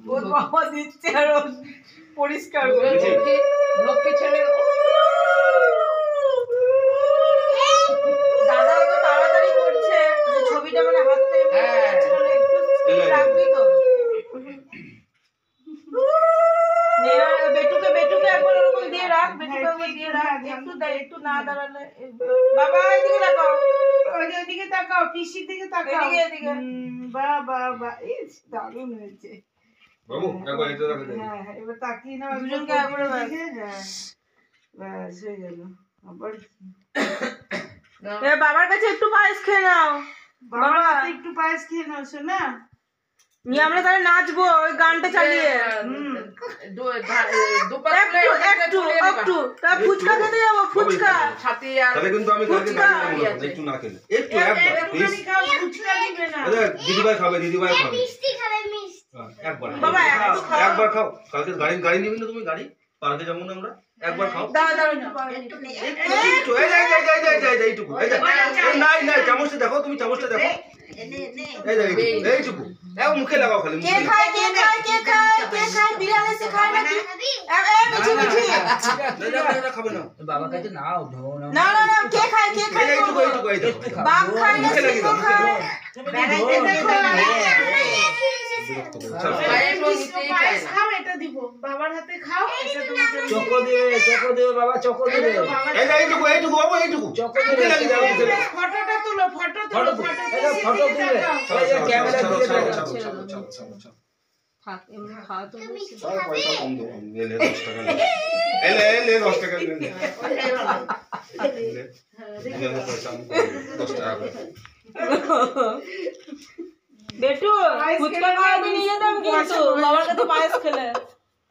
ওর বাবা দিচ্ছে আর পরিষ্কার করছে লোককে ছেড়ে দাদা তো তাড়াতাড়ি করছে যে ছবিটা মানে হাত থেকে একটু রাখবি তো বেটুকে একবার ওরকম দিয়ে রাখ বেটুকে একবার দিয়ে রাখ একটু না দাঁড়ালে বাবা এদিকে তাকাও ওইদিকে তাকাও পিসির দিকে তাকাও এদিকে বাবা এই দারুণ হয়েছে বাবু একবার এটা রাখো হ্যাঁ এবার তাকিয়ে নাও দুজনকে একবার দেখে হ্যাঁ বাস হয়ে গেল আবার বাবার কাছে একটু পায়েস খেয়ে নাও বাবা একটু পায়েস খেয়ে নাও শোনা নিয়ে আমরা তাহলে নাচবো ওই গানটা চালিয়ে একটু ফুচকা খেতে যাবো ফুচকা তাহলে কিন্তু আমি একটু না খেলে একটু দিদিভাই খাবে একবার খাও কালকে গাড়ি নিবি না তুমি গাড়ি পার্কে যাবো না আমরা একবার খাও এইটুকু নাই চামচটা দেখো তুমি চামচটা দেখো এইটুকু মুখে লাগাও খালি খাবে না বাবার কাছে নাও কে খায় বাবার হাতে খাও চকো দেবে বাবা চকো দেবে এইটুকু বাবা এইটুকু চকো দেবে ফটোটা তুলো ফটো তুলে ক্যামেরা দিয়ে থাক এমনি খাওয়া তো পয়সা কম দেবো এলে 10 টাকা এলে 10 টাকা বেটু ফুচকা খাওয়াতে নিয়ে যেতাম কিন্তু বাবার কাছে পায়েস খেলে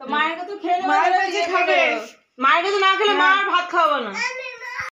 তো মায়ের কাছে খেয়ে নেবে মায়ের কাছে না খেলে মা আর ভাত খাওয়াবে না